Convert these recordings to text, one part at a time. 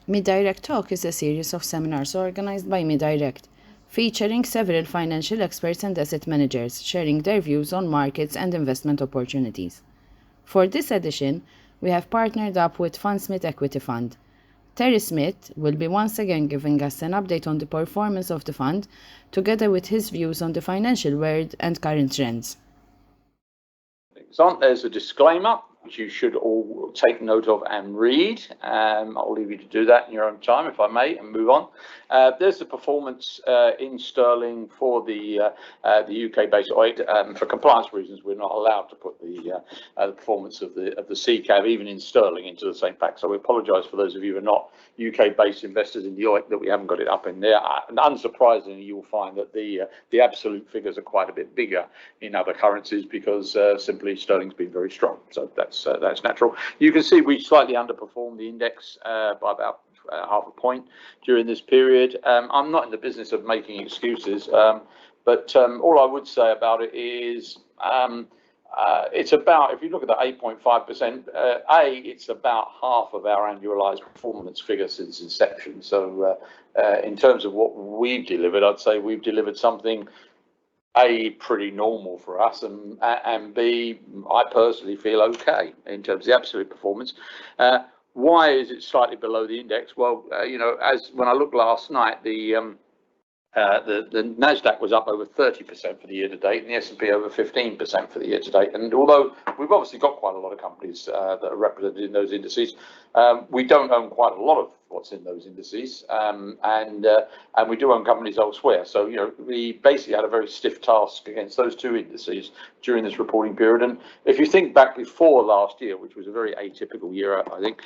MeDirect Talk is a series of seminars organized by MeDirect, featuring several financial experts and asset managers sharing their views on markets and investment opportunities. For this edition, we have partnered up with Fundsmith Equity Fund. Terry Smith will be once again giving us an update on the performance of the fund, together with his views on the financial world and current trends. There's a disclaimer, which you should all take note of and read. I'll leave you to do that in your own time, if I may, and move on. There's the performance in sterling for the UK-based OIT. For compliance reasons, we're not allowed to put the performance of the CCAV, even in sterling, into the same pack. So we apologise for those of you who are not UK-based investors in the OIT that we haven't got it up in there. And unsurprisingly, you'll find that the absolute figures are quite a bit bigger in other currencies because simply sterling's been very strong. So that's natural. You can see we slightly underperformed the index by about half a point during this period. I'm not in the business of making excuses, but all I would say about it is it's about, if you look at the 8.5%, it's about half of our annualized performance figure since inception. So in terms of what we've delivered, I'd say we've delivered something pretty normal for us, and B, I personally feel okay in terms of the absolute performance. Why is it slightly below the index? Well, as when I looked last night, the Nasdaq was up over 30% for the year to date, and the S&P over 15% for the year to date. And although we've obviously got quite a lot of companies that are represented in those indices, we don't own quite a lot of what's in those indices, and we do own companies elsewhere. So we basically had a very stiff task against those two indices during this reporting period. And if you think back before last year, which was a very atypical year, I think,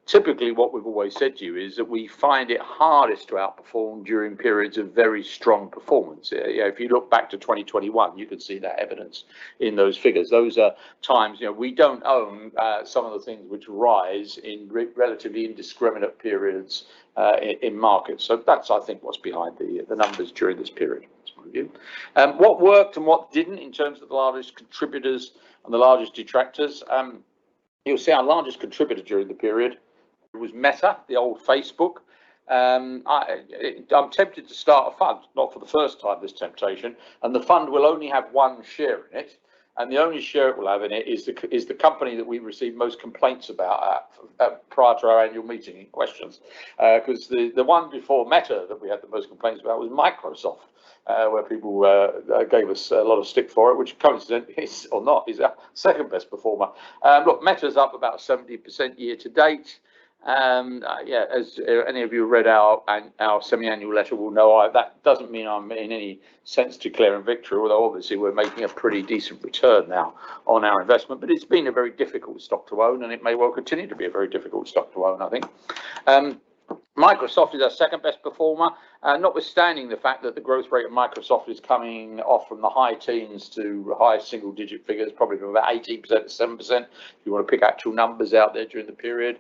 typically what we've always said to you is that we find it hardest to outperform during periods of very strong performance. If you look back to 2021, you can see that evidence in those figures. Those are times we don't own some of the things which rise in relatively indiscriminate periods in markets. So that's, I think, what's behind the numbers during this period. That's my view. What worked and what didn't in terms of the largest contributors and the largest detractors. You'll see our largest contributor during the period was Meta, the old Facebook. I'm tempted to start a fund, not for the first time, this temptation, and the fund will only have one share in it. And the only share it will have in it is the company that we received most complaints about prior to our annual meeting in questions. Because the one before Meta that we had the most complaints about was Microsoft, where people gave us a lot of stick for it, which coincidentally is, or not, is our second best performer. Look, Meta's up about 70% year to date. As any of you who read our semi-annual letter will know, that doesn't mean I'm in any sense declaring victory, although obviously we're making a pretty decent return now on our investment. But it's been a very difficult stock to own, and it may well continue to be a very difficult stock to own, I think. Microsoft is our second best performer, notwithstanding the fact that the growth rate of Microsoft is coming off from the high teens to high single-digit figures, probably from about 18% to 7%, if you want to pick actual numbers out there during the period.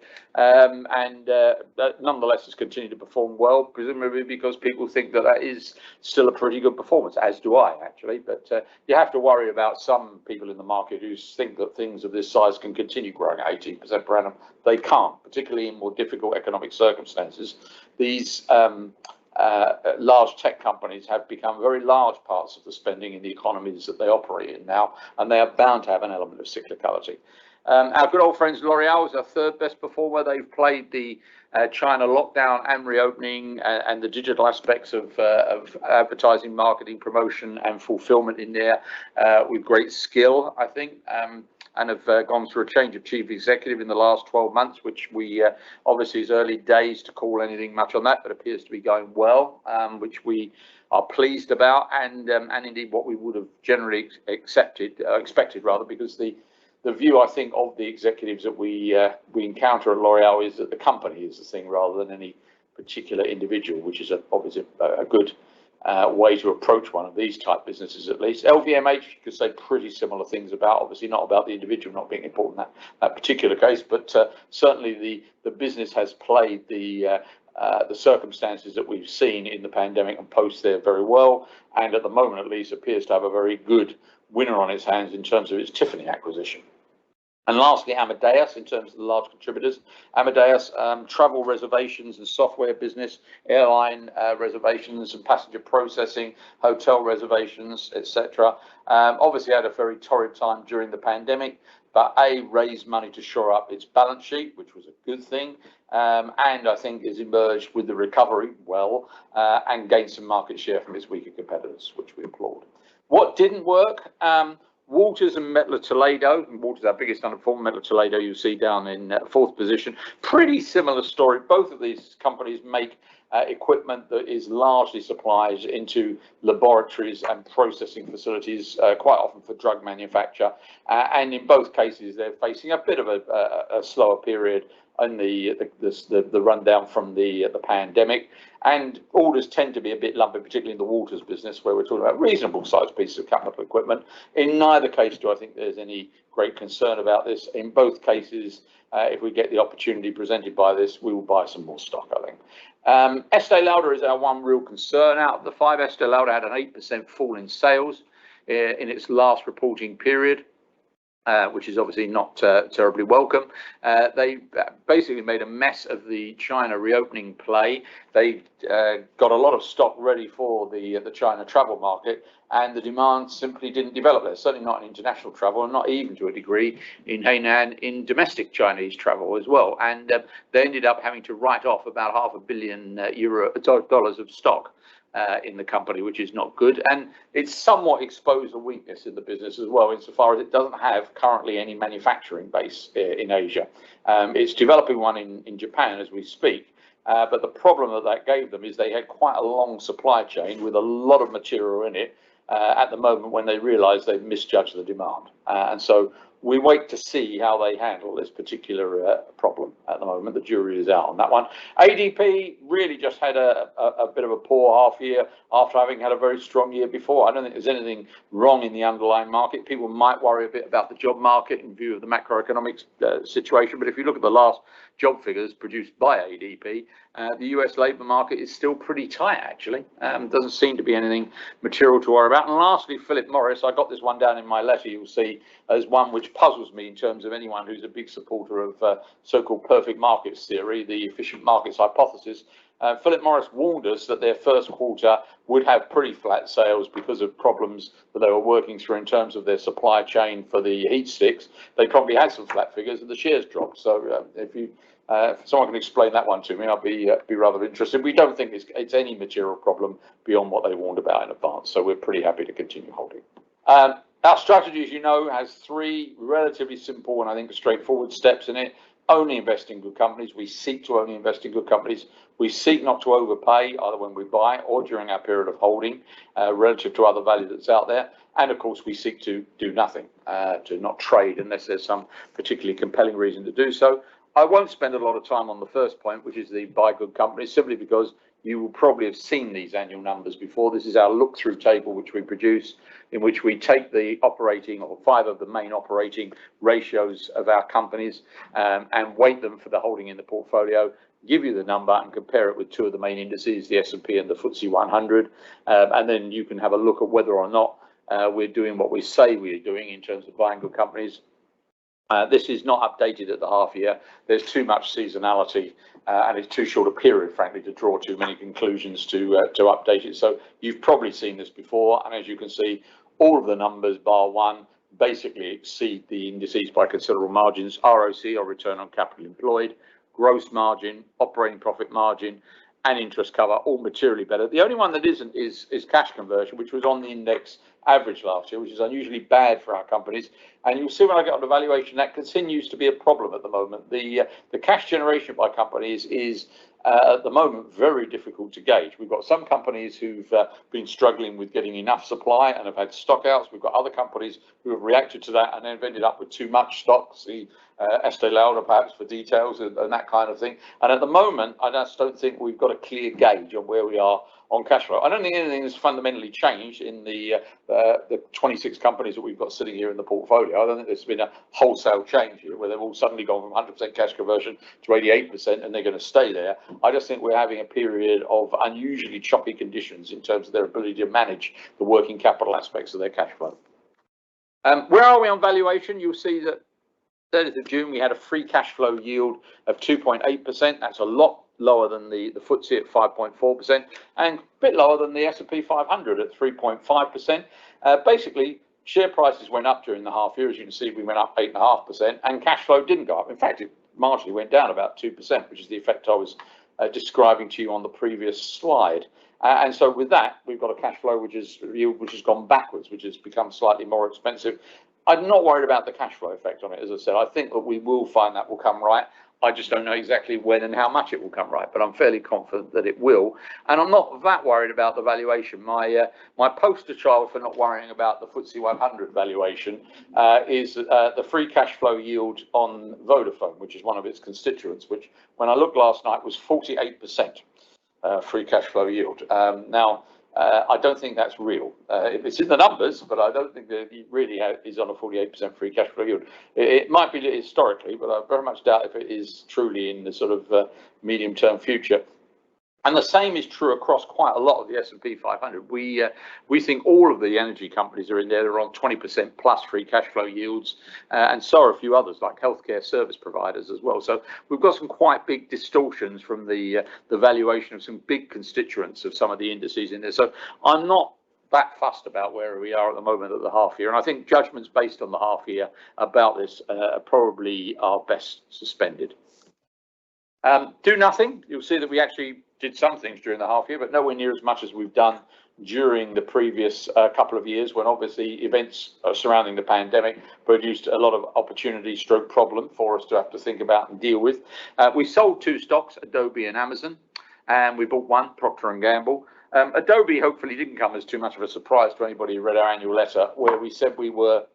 Nonetheless, has continued to perform well, presumably because people think that is still a pretty good performance, as do I, actually. But you have to worry about some people in the market who think that things of this size can continue growing at 18% per annum. They can't, particularly in more difficult economic circumstances. These large tech companies have become very large parts of the spending in the economies that they operate in now, and they are bound to have an element of cyclicality. Our good old friends L'Oreal is our third best performer. They've played the China lockdown and reopening and the digital aspects of advertising, marketing, promotion, and fulfillment in there with great skill, I think, and have gone through a change of chief executive in the last 12 months, which we obviously is early days to call anything much on that, but appears to be going well, which we are pleased about, and indeed what we would have generally expected rather, because the view, I think, of the executives that we encounter at L'Oreal is that the company is the thing rather than any particular individual, which is obviously a good way to approach one of these type businesses, at least. LVMH, you could say pretty similar things about, obviously not about the individual not being important in that particular case, but certainly the business has played the circumstances that we've seen in the pandemic and post there very well, and at the moment at least appears to have a very good winner on its hands in terms of its Tiffany acquisition. And lastly, Amadeus, in terms of the large contributors. Amadeus, travel reservations and software business, airline reservations and passenger processing, hotel reservations, etc. Obviously had a very torrid time during the pandemic, but raised money to shore up its balance sheet, which was a good thing, and I think has emerged with the recovery well, and gained some market share from its weaker competitors, which we applaud. What didn't work? Walters and Mettler Toledo. Walters, our biggest underperformer. Mettler Toledo, you see down in fourth position. Pretty similar story. Both of these companies make equipment that is largely supplied into laboratories and processing facilities, quite often for drug manufacture. And in both cases, they're facing a bit of a slower period in the rundown from the pandemic. And orders tend to be a bit lumpy, particularly in the Walters business, where we're talking about reasonable sized pieces of capital equipment. In neither case do I think there's any great concern about this. In both cases, if we get the opportunity presented by this, we will buy some more stock, I think. Estee Lauder is our one real concern out of the five. Estee Lauder had an 8% fall in sales in its last reporting period. Which is obviously not terribly welcome. They basically made a mess of the China reopening play. They got a lot of stock ready for the China travel market, and the demand simply didn't develop there. Certainly not in international travel, and not even to a degree in Hainan in domestic Chinese travel as well. And they ended up having to write off about $500 million dollars of stock in the company, which is not good, and it's somewhat exposed a weakness in the business as well, insofar as it doesn't have currently any manufacturing base in Asia. It's developing one in Japan as we speak, but the problem that gave them is they had quite a long supply chain with a lot of material in it at the moment when they realised they've misjudged the demand, and so we wait to see how they handle this particular problem at the moment. The jury is out on that one. ADP really just had a bit of a poor half year after having had a very strong year before. I don't think there's anything wrong in the underlying market. People might worry a bit about the job market in view of the macroeconomic situation, but if you look at the last job figures produced by ADP, the US labour market is still pretty tight, actually. Doesn't seem to be anything material to worry about. And lastly, Philip Morris, I got this one down in my letter, you'll see, as one which puzzles me in terms of anyone who's a big supporter of so-called perfect markets theory, the efficient markets hypothesis. Philip Morris warned us that their first quarter would have pretty flat sales because of problems that they were working through in terms of their supply chain for the heat sticks. They probably had some flat figures and the shares dropped. So if someone can explain that one to me, I'll be rather interested. We don't think it's any material problem beyond what they warned about in advance. So we're pretty happy to continue holding. Our strategy, as you know, has three relatively simple and I think straightforward steps in it. Only invest in good companies. We seek to only invest in good companies. We seek not to overpay either when we buy or during our period of holding relative to other value that's out there. And of course, we seek to do nothing, to not trade unless there's some particularly compelling reason to do so. I won't spend a lot of time on the first point, which is the buy good companies, simply because you will probably have seen these annual numbers before. This is our look-through table, which we produce, in which we take the operating or five of the main operating ratios of our companies and weight them for the holding in the portfolio, give you the number and compare it with two of the main indices, the S&P and the FTSE 100. And then you can have a look at whether or not we're doing what we say we're doing in terms of buying good companies. This is not updated at the half year. There's too much seasonality and it's too short a period, frankly, to draw too many conclusions to update it. So you've probably seen this before. And as you can see, all of the numbers, bar one, basically exceed the indices by considerable margins. ROC, or return on capital employed, gross margin, operating profit margin, and interest cover, all materially better. The only one that isn't is cash conversion, which was on the index average last year, which is unusually bad for our companies. And you'll see when I get on the valuation, that continues to be a problem at the moment. The cash generation by companies is at the moment very difficult to gauge. We've got some companies who've been struggling with getting enough supply and have had stockouts. We've got other companies who have reacted to that and then have ended up with too much stock. See Estee Lauder perhaps for details and that kind of thing. And at the moment, I just don't think we've got a clear gauge on where we are on cash flow. I don't think anything has fundamentally changed in the 26 companies that we've got sitting here in the portfolio. I don't think there's been a wholesale change here where they've all suddenly gone from 100% cash conversion to 88% and they're going to stay there. I just think we're having a period of unusually choppy conditions in terms of their ability to manage the working capital aspects of their cash flow. Where are we on valuation? You'll see that 30th of June, we had a free cash flow yield of 2.8%. That's a lot lower than the FTSE at 5.4% and a bit lower than the S&P 500 at 3.5%. Basically, share prices went up during the half year. As you can see, we went up 8.5% and cash flow didn't go up. In fact, it marginally went down about 2%, which is the effect I was describing to you on the previous slide. And so with that, we've got a cash flow which has gone backwards, which has become slightly more expensive. I'm not worried about the cash flow effect on it. As I said, I think that we will find that will come right. I just don't know exactly when and how much it will come right, but I'm fairly confident that it will. And I'm not that worried about the valuation. My poster child for not worrying about the FTSE 100 valuation is the free cash flow yield on Vodafone, which is one of its constituents, which when I looked last night was 48% free cash flow yield. Now, I don't think that's real. It's in the numbers, but I don't think that it really is on a 48% free cash flow yield. It might be historically, but I very much doubt if it is truly in the sort of medium-term future. And the same is true across quite a lot of the S&P 500. We think all of the energy companies are in there. They're on 20% plus free cash flow yields, and so are a few others like healthcare service providers as well. So we've got some quite big distortions from the valuation of some big constituents of some of the indices in there. So I'm not that fussed about where we are at the moment at the half year, and I think judgments based on the half year about this probably are best suspended. Do nothing. You'll see that we actually did some things during the half year, but nowhere near as much as we've done during the previous couple of years, when obviously events surrounding the pandemic produced a lot of opportunity stroke problem for us to have to think about and deal with. We sold 2 stocks, Adobe and Amazon, and we bought 1, Procter & Gamble. Adobe hopefully didn't come as too much of a surprise to anybody who read our annual letter, where we said we were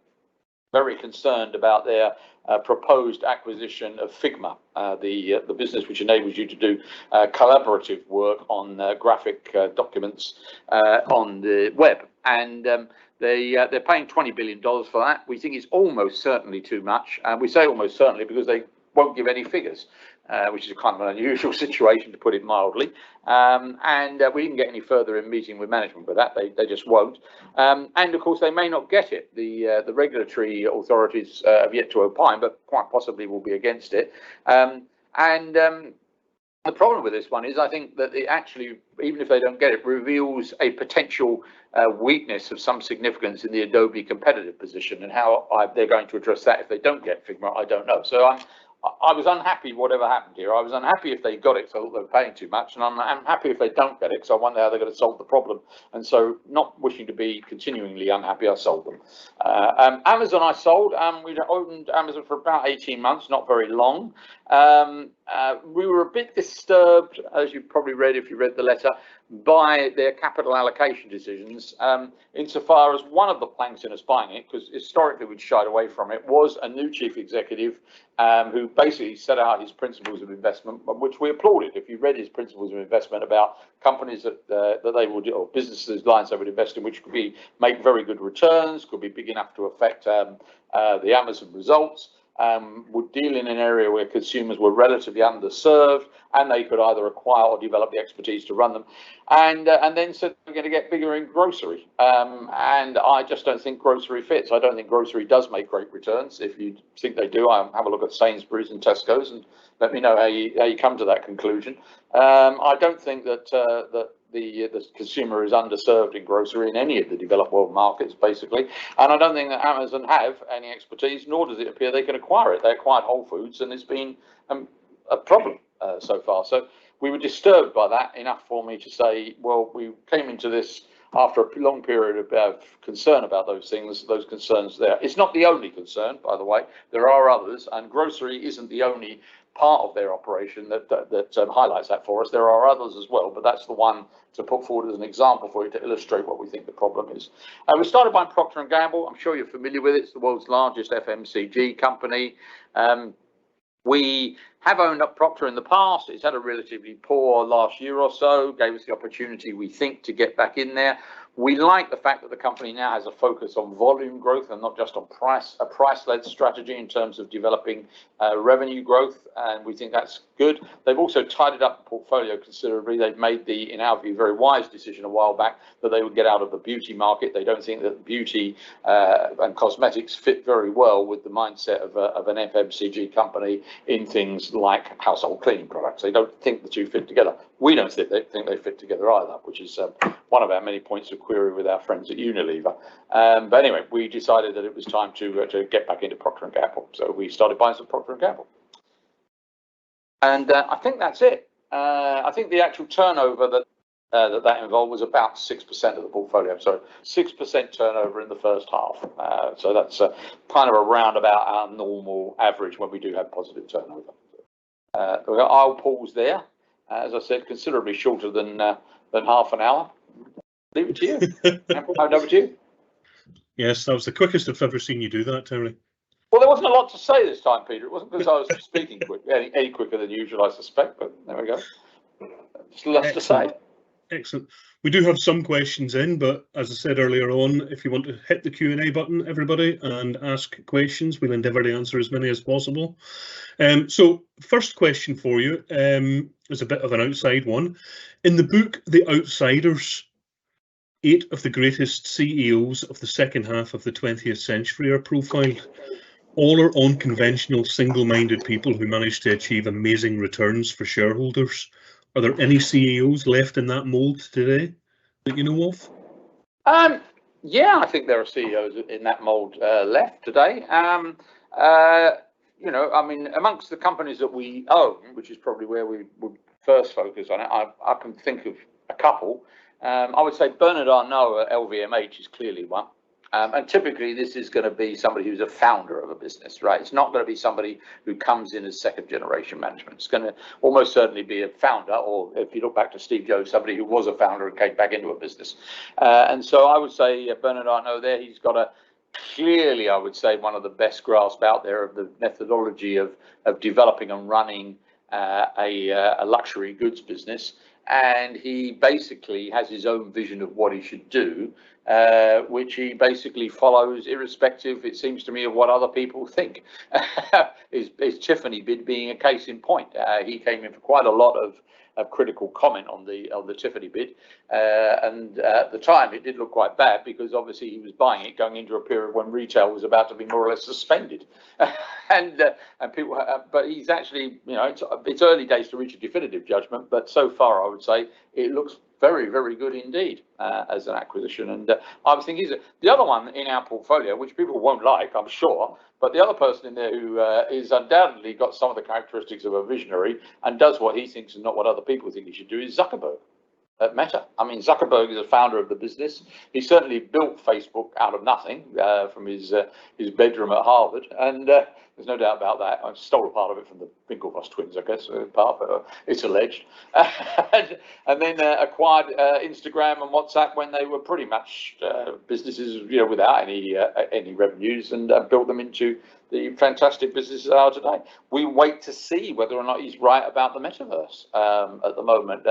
very concerned about their proposed acquisition of Figma, the business which enables you to do collaborative work on graphic documents on the web. And they're paying $20 billion for that. We think it's almost certainly too much. And we say almost certainly because they won't give any figures, which is kind of an unusual situation, to put it mildly. And we didn't get any further in meeting with management with that. They just won't. And of course, they may not get it. The regulatory authorities have yet to opine, but quite possibly will be against it. The problem with this one is I think that it actually, even if they don't get it, reveals a potential weakness of some significance in the Adobe competitive position, and how they're going to address that if they don't get Figma, I don't know. So I was unhappy whatever happened here. I was unhappy if they got it, so I thought they were paying too much, and I'm happy if they don't get it, because I wonder how they're going to solve the problem. And so, not wishing to be continually unhappy, I sold them. Amazon I sold. We'd owned Amazon for about 18 months, not very long. We were a bit disturbed, as you probably read if you read the letter, by their capital allocation decisions, insofar as one of the planks in us buying it, because historically we'd shied away from it, was a new chief executive who basically set out his principles of investment, which we applauded. If you read his principles of investment about companies that they would, or businesses, lines they would invest in, which could make very good returns, could be big enough to affect the Amazon results, would deal in an area where consumers were relatively underserved, and they could either acquire or develop the expertise to run them, and then said we're going to get bigger in grocery, and I just don't think grocery fits. I don't think grocery does make great returns. If you think they do, have a look at Sainsbury's and Tesco's and let me know how you come to that conclusion. I don't think that the consumer is underserved in grocery in any of the developed world markets, basically. And I don't think that Amazon have any expertise, nor does it appear they can acquire it. They acquired Whole Foods, and it's been a problem so far. So we were disturbed by that enough for me to say, well, we came into this after a long period of concern about those things, those concerns there. It's not the only concern, by the way. There are others, and grocery isn't the only part of their operation that highlights that for us. There are others as well, but that's the one to put forward as an example for you to illustrate what we think the problem is. We started by Procter & Gamble. I'm sure you're familiar with it. It's the world's largest FMCG company. We have owned up Procter in the past. It's had a relatively poor last year or so, gave us the opportunity, we think, to get back in there. We like the fact that the company now has a focus on volume growth and not just on price, a price-led strategy in terms of developing revenue growth, and we think that's good. They've also tidied up the portfolio considerably. They've made the, in our view, very wise decision a while back that they would get out of the beauty market. They don't think that beauty and cosmetics fit very well with the mindset of an FMCG company in things like household cleaning products. They don't think the two fit together. We don't think they fit together either, which is one of our many points of query with our friends at Unilever. But anyway, we decided that it was time to get back into Procter & Gamble. So we started buying some Procter & Gamble. And I think that's it. I think the actual turnover that involved was about 6% of the portfolio. So 6% turnover in the first half. So that's kind of around about our normal average when we do have positive turnover. I'll pause there. As I said, considerably shorter than half an hour. Leave it to you. Hand over to you. Yes, that was the quickest I've ever seen you do that, Terry. Well, there wasn't a lot to say this time, Peter. It wasn't because I was speaking quick, any quicker than usual, I suspect, but there we go. Just less to say. Excellent. We do have some questions in, but as I said earlier on, if you want to hit the Q&A button, everybody, and ask questions, we'll endeavour to answer as many as possible. So first question for you is a bit of an outside one. In the book, The Outsiders, 8 of the greatest CEOs of the second half of the 20th century are profiled. All are unconventional, single-minded people who managed to achieve amazing returns for shareholders. Are there any CEOs left in that mould today that you know of? Yeah, I think there are CEOs in that mould left today. You know, I mean, amongst the companies that we own, which is probably where we would first focus on it, I can think of a couple. I would say Bernard Arnault at LVMH is clearly one. And typically this is going to be somebody who's a founder of a business, right? It's not going to be somebody who comes in as second generation management. It's going to almost certainly be a founder, or if you look back to Steve Jobs, somebody who was a founder and came back into a business. And so I would say Bernard Arnault there, he's got a clearly, I would say, one of the best grasp out there of the methodology of developing and running a luxury goods business. And he basically has his own vision of what he should do, which he basically follows irrespective, it seems to me, of what other people think. His Tiffany bid being a case in point. He came in for quite a lot of critical comment on the Tiffany bid, and at the time it did look quite bad because obviously he was buying it going into a period when retail was about to be more or less suspended, and people. But he's actually, you know, it's early days to reach a definitive judgment, but so far I would say it looks very, very good indeed as an acquisition. And I was thinking the other one in our portfolio, which people won't like, I'm sure, but the other person in there who is undoubtedly got some of the characteristics of a visionary and does what he thinks and not what other people think he should do is Zuckerberg at Meta. I mean, Zuckerberg is a founder of the business. He certainly built Facebook out of nothing from his bedroom at Harvard, and there's no doubt about that. I stole a part of it from the Winklevoss twins, I guess, part of it, it's alleged. and then acquired Instagram and WhatsApp when they were pretty much businesses, you know, without any revenues, and built them into the fantastic businesses they are today. We wait to see whether or not he's right about the metaverse at the moment.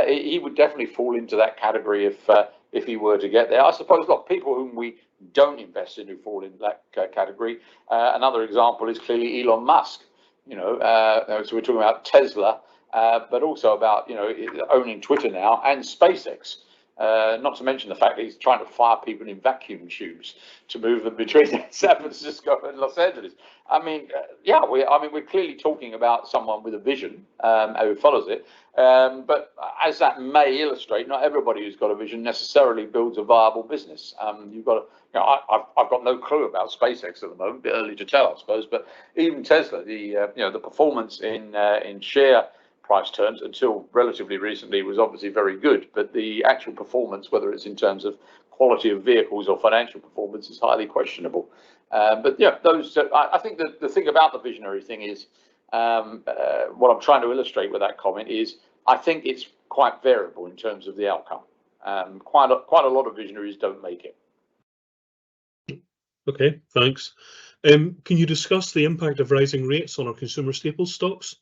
He would definitely fall into that category if he were to get there. I suppose a lot of people whom we don't invest in who fall in that category. Another example is clearly Elon Musk. You know, so we're talking about Tesla, but also about, you know, owning Twitter now and SpaceX. Not to mention the fact that he's trying to fire people in vacuum tubes to move them between San Francisco and Los Angeles. I mean, yeah, we're clearly talking about someone with a vision who follows it. But as that may illustrate, not everybody who's got a vision necessarily builds a viable business. You've got to, you know, I've got no clue about SpaceX at the moment. A bit early to tell, I suppose. But even Tesla, you know, the performance in share price terms until relatively recently was obviously very good, but the actual performance, whether it's in terms of quality of vehicles or financial performance, is highly questionable. But yeah, those. I think that the thing about the visionary thing is, what I'm trying to illustrate with that comment is, I think it's quite variable in terms of the outcome. Quite a lot of visionaries don't make it. Okay, thanks. Can you discuss the impact of rising rates on our consumer staples stocks?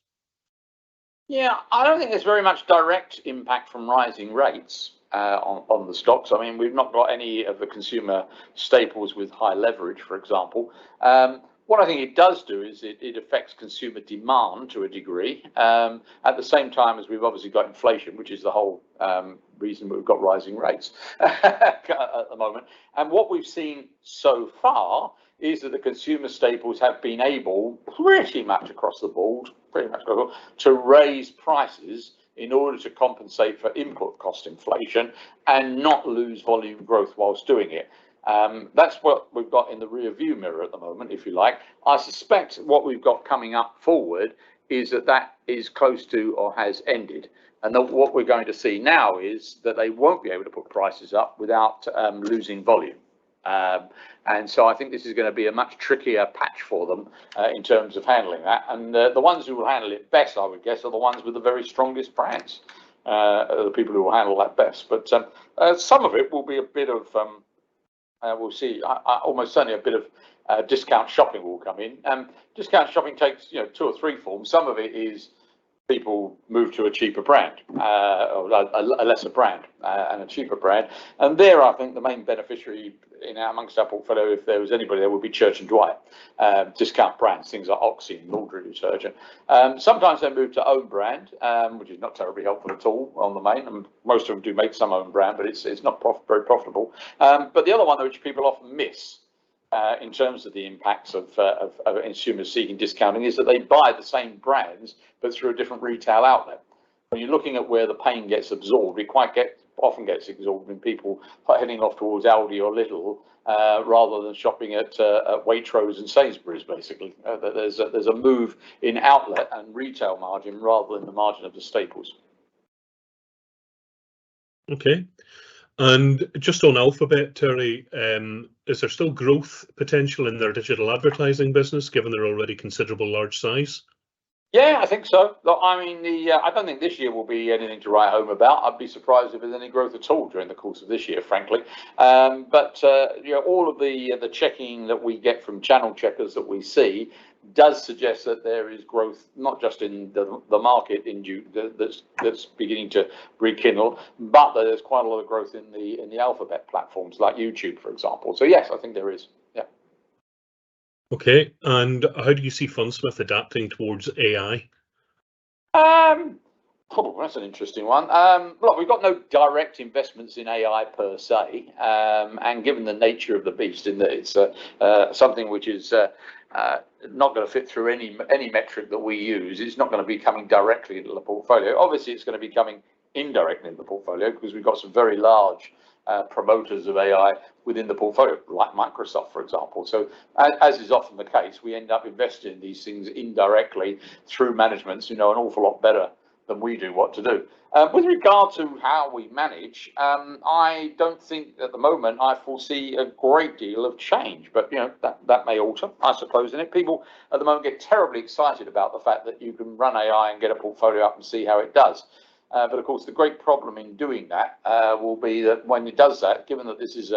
Yeah, I don't think there's very much direct impact from rising rates on the stocks. I mean, we've not got any of the consumer staples with high leverage, for example. What I think it does do is it affects consumer demand to a degree. At the same time as we've obviously got inflation, which is the whole reason we've got rising rates at the moment. And what we've seen so far is that the consumer staples have been able, pretty much across the board, to raise prices in order to compensate for input cost inflation and not lose volume growth whilst doing it. That's what we've got in the rear view mirror at the moment, if you like. I suspect what we've got coming up forward is that is close to or has ended. And what we're going to see now is that they won't be able to put prices up without losing volume. And so I think this is going to be a much trickier patch for them in terms of handling that. And the ones who will handle it best, I would guess, are the ones with the very strongest brands, are the people who will handle that best. But some of it will be a bit of, we'll see, almost certainly a bit of discount shopping will come in. Discount shopping takes 2 or 3 forms. Some of it is people move to a cheaper brand, or a lesser brand and a cheaper brand. And there, I think the main beneficiary amongst our portfolio, if there was anybody, there would be Church and Dwight, discount brands, things like Oxy and laundry detergent. Sometimes they move to own brand, which is not terribly helpful at all on the main. And most of them do make some own brand, but it's not very profitable. But the other one, which people often miss, in terms of the impacts of consumers seeking discounting, is that they buy the same brands but through a different retail outlet. When you're looking at where the pain gets absorbed, it often gets absorbed in people heading off towards Aldi or Lidl rather than shopping at Waitrose and Sainsbury's. Basically, there's a move in outlet and retail margin rather than the margin of the staples. Okay. And just on Alphabet, Terry, is there still growth potential in their digital advertising business, given their already considerable large size? Yeah, I think so. Look, I mean, I don't think this year will be anything to write home about. I'd be surprised if there's any growth at all during the course of this year, frankly. But all of the checking that we get from channel checkers that we see does suggest that there is growth, not just in the market that's beginning to rekindle, but that there's quite a lot of growth in the Alphabet platforms like YouTube, for example. So yes, I think there is. Yeah. Okay, and how do you see Fundsmith adapting towards AI? That's an interesting one. Look, we've got no direct investments in AI per se, and given the nature of the beast, in that it's something which is not going to fit through any metric that we use, it's not going to be coming directly into the portfolio. Obviously, it's going to be coming indirectly into the portfolio because we've got some very large promoters of AI within the portfolio, like Microsoft, for example. So, as is often the case, we end up investing in these things indirectly through managements who know an awful lot better than we do what to do. With regard to how we manage, I don't think at the moment I foresee a great deal of change, but that may alter, I suppose. And people at the moment get terribly excited about the fact that you can run AI and get a portfolio up and see how it does. But of course, the great problem in doing that will be that when it does that, given that this is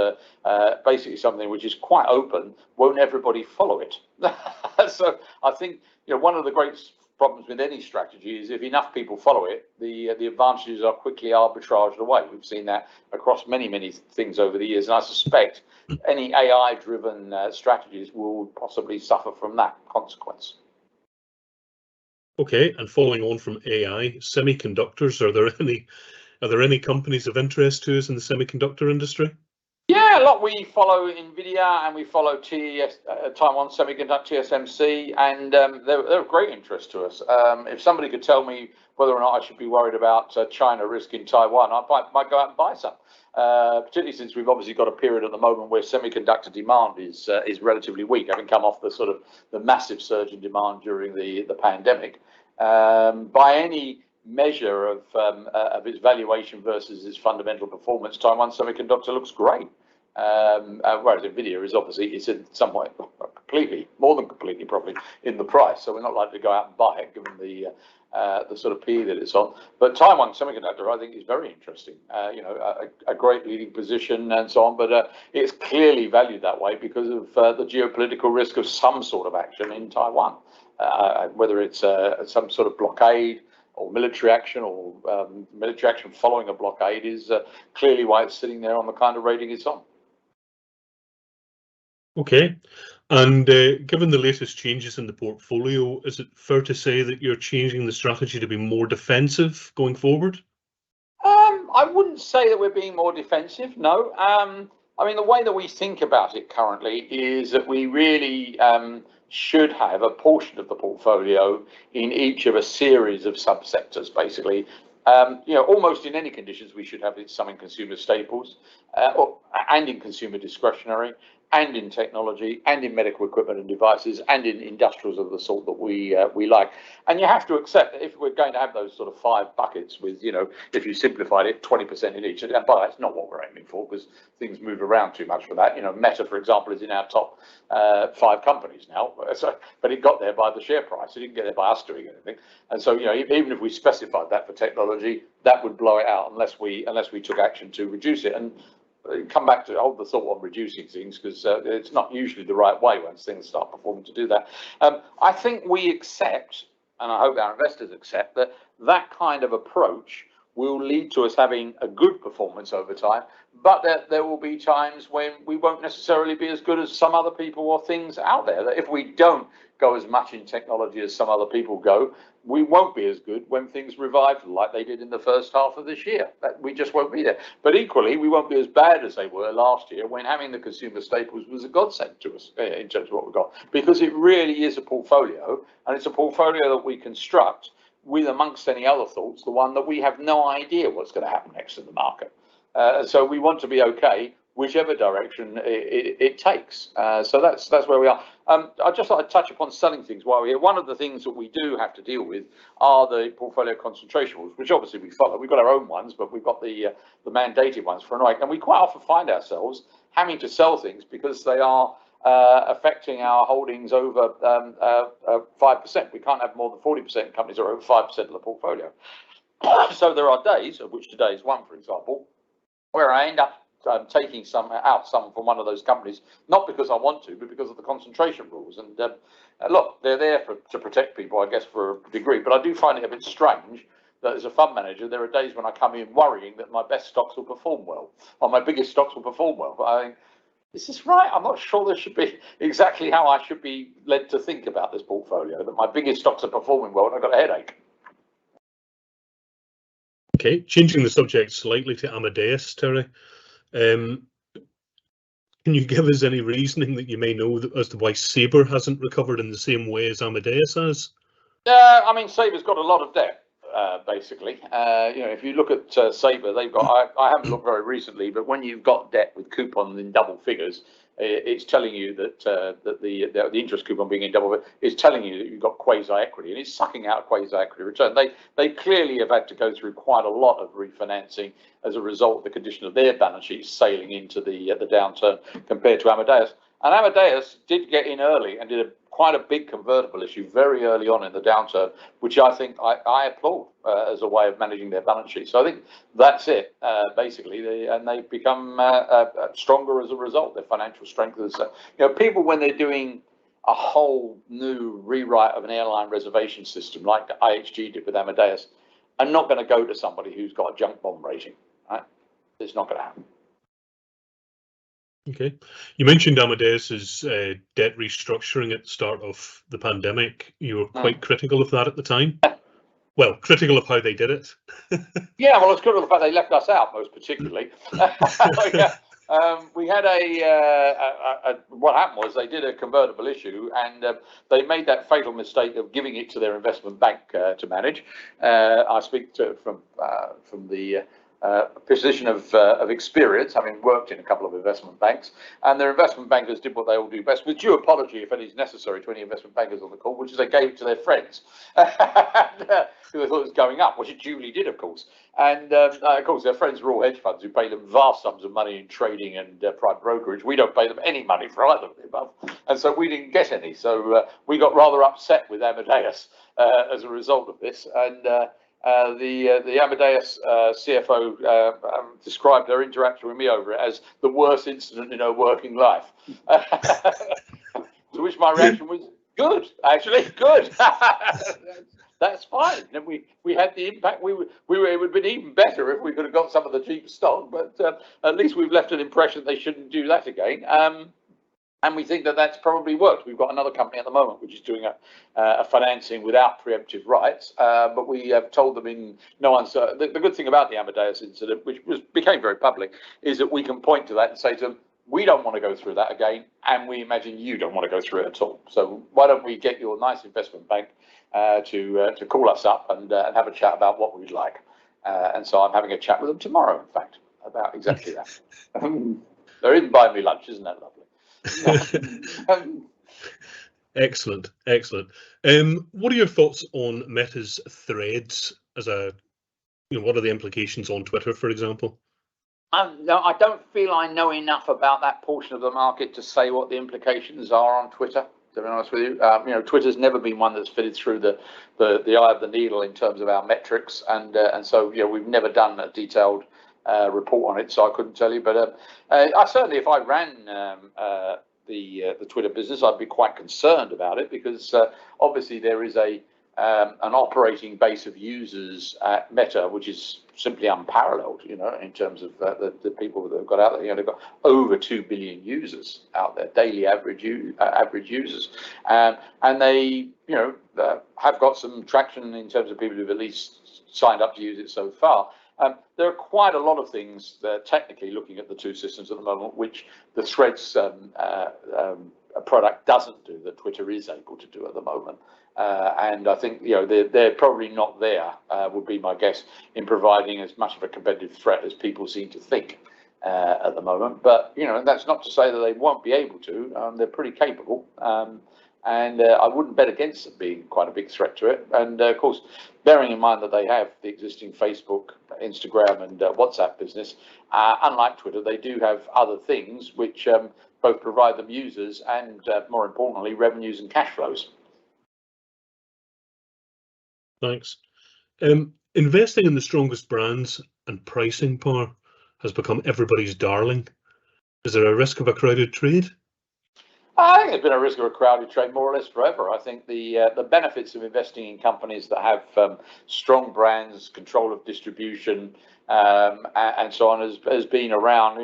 basically something which is quite open, won't everybody follow it? So I think one of the great problems with any strategy is if enough people follow it, the advantages are quickly arbitraged away. We've seen that across many things over the years, and I suspect any AI-driven strategies will possibly suffer from that consequence. Okay, and following on from AI, semiconductors, are there any companies of interest to us in the semiconductor industry? Yeah, a lot. We follow NVIDIA and we follow Taiwan Semiconductor, TSMC, and they're of great interest to us. If somebody could tell me whether or not I should be worried about China risk in Taiwan, I might go out and buy some. Particularly since we've obviously got a period at the moment where semiconductor demand is relatively weak, having come off the massive surge in demand during the pandemic. By any measure of its valuation versus its fundamental performance, Taiwan Semiconductor looks great. Whereas Nvidia is obviously, it's in some way completely, more than completely probably in the price. So we're not likely to go out and buy it given the sort of PE that it's on. But Taiwan Semiconductor, I think, is very interesting. A great leading position and so on, but it's clearly valued that way because of the geopolitical risk of some sort of action in Taiwan, whether it's some sort of blockade or military action, or military action following a blockade is clearly why it's sitting there on the kind of rating it's on. Okay. And given the latest changes in the portfolio, is it fair to say that you're changing the strategy to be more defensive going forward? I wouldn't say that we're being more defensive, no. I mean, the way that we think about it currently is that we really should have a portion of the portfolio in each of a series of subsectors, basically. Almost in any conditions, we should have some in consumer staples and in consumer discretionary, and in technology, and in medical equipment and devices, and in industrials of the sort that we like. And you have to accept that if we're going to have those sort of 5 buckets with, if you simplified it, 20% in each, but that's not what we're aiming for because things move around too much for that. Meta, for example, is in our top 5 companies now, but it got there by the share price. It didn't get there by us doing anything. And so, even if we specified that for technology, that would blow it out unless we took action to reduce it. And come back to hold the thought on reducing things because it's not usually the right way once things start performing to do that. I think we accept, and I hope our investors accept, that kind of approach will lead to us having a good performance over time, but there will be times when we won't necessarily be as good as some other people or things out there. That if we don't go as much in technology as some other people go, we won't be as good when things revive like they did in the first half of this year. We just won't be there. But equally, we won't be as bad as they were last year when having the consumer staples was a godsend to us in terms of what we've got. Because it really is a portfolio, and it's a portfolio that we construct with, amongst any other thoughts, the one that we have no idea what's going to happen next in the market. So we want to be okay whichever direction it takes. So that's where we are. I'd just like to touch upon selling things while we're here. One of the things that we do have to deal with are the portfolio concentration rules, which obviously we follow. We've got our own ones, but we've got the mandated ones for annoying. And we quite often find ourselves having to sell things because they are affecting our holdings over 5%. We can't have more than 40% in companies that are over 5% of the portfolio. So there are days, of which today is one, for example, where I end up taking some from one of those companies, not because I want to, but because of the concentration rules. And look, they're there to protect people, I guess, for a degree. But I do find it a bit strange that as a fund manager, there are days when I come in worrying that my best stocks will perform well, or my biggest stocks will perform well. But I think, is this right? I'm not sure this should be exactly how I should be led to think about this portfolio, that my biggest stocks are performing well and I've got a headache. Okay, changing the subject slightly to Amadeus, Terry. Can you give us any reasoning that you may know as to why Sabre hasn't recovered in the same way as Amadeus has? I mean, Sabre's got a lot of debt, basically. If you look at Sabre, they've got, I haven't looked very recently, but when you've got debt with coupons in double figures, it's telling you that the interest coupon being in double is telling you that you've got quasi equity, and it's sucking out quasi equity return. They clearly have had to go through quite a lot of refinancing as a result of the condition of their balance sheets sailing into the downturn compared to Amadeus. And Amadeus did get in early and did quite a big convertible issue very early on in the downturn, which I think I applaud as a way of managing their balance sheet. So I think that's it, basically. And they've become stronger as a result. Their financial strength is, people when they're doing a whole new rewrite of an airline reservation system like the IHG did with Amadeus, are not going to go to somebody who's got a junk bond rating. Right? It's not going to happen. Okay. You mentioned Amadeus's debt restructuring at the start of the pandemic. You were quite critical of that at the time. Well, critical of how they did it. Yeah, well, it's critical of the fact they left us out, most particularly. We had what happened was they did a convertible issue, and they made that fatal mistake of giving it to their investment bank to manage. I speak from the position of experience, having worked in a couple of investment banks, and their investment bankers did what they all do best, with due apology if any is necessary to any investment bankers on the call, which is they gave it to their friends because they thought it was going up, which it duly did, of course. And of course, their friends were all hedge funds who pay them vast sums of money in trading and private brokerage. We don't pay them any money for either of the above, and so we didn't get any. So we got rather upset with Amadeus as a result of this, and the Amadeus CFO described her interaction with me over it as the worst incident in her working life. To which my reaction was, good, actually, good. That's fine. And we had the impact. It would have been even better if we could have got some of the cheap stock, but at least we've left an impression they shouldn't do that again. And we think that that's probably worked. We've got another company at the moment which is doing a financing without preemptive rights, but we have told them in no uncertain. The good thing about the Amadeus incident, which became very public, is that we can point to that and say to them, we don't want to go through that again, and we imagine you don't want to go through it at all. So why don't we get your nice investment bank to call us up and have a chat about what we'd like. And so I'm having a chat with them tomorrow, in fact, about exactly that. They're even buying me lunch, isn't that lovely? Excellent. What are your thoughts on Meta's threads as what are the implications on Twitter, for example? No, I don't feel I know enough about that portion of the market to say what the implications are on Twitter, to be honest with you. Twitter's never been one that's fitted through the eye of the needle in terms of our metrics, and so we've never done a detailed report on it, so I couldn't tell you. But I certainly, if I ran the Twitter business, I'd be quite concerned about it, because obviously there is an operating base of users at Meta which is simply unparalleled, in terms of the people that they've got out there. They've got over 2 billion users out there, daily average users, and they have got some traction in terms of people who've at least signed up to use it so far. There are quite a lot of things technically looking at the two systems at the moment, which the Threads product doesn't do, that Twitter is able to do at the moment. And I think they're probably not there, would be my guess, in providing as much of a competitive threat as people seem to think at the moment. But that's not to say that they won't be able to. They're pretty capable. And I wouldn't bet against it being quite a big threat to it. And of course, bearing in mind that they have the existing Facebook, Instagram, and WhatsApp business, unlike Twitter, they do have other things which both provide them users and, more importantly, revenues and cash flows. Thanks. Investing in the strongest brands and pricing power has become everybody's darling. Is there a risk of a crowded trade? I think there's been a risk of a crowded trade more or less forever. I think the benefits of investing in companies that have strong brands, control of distribution, and so on has been around.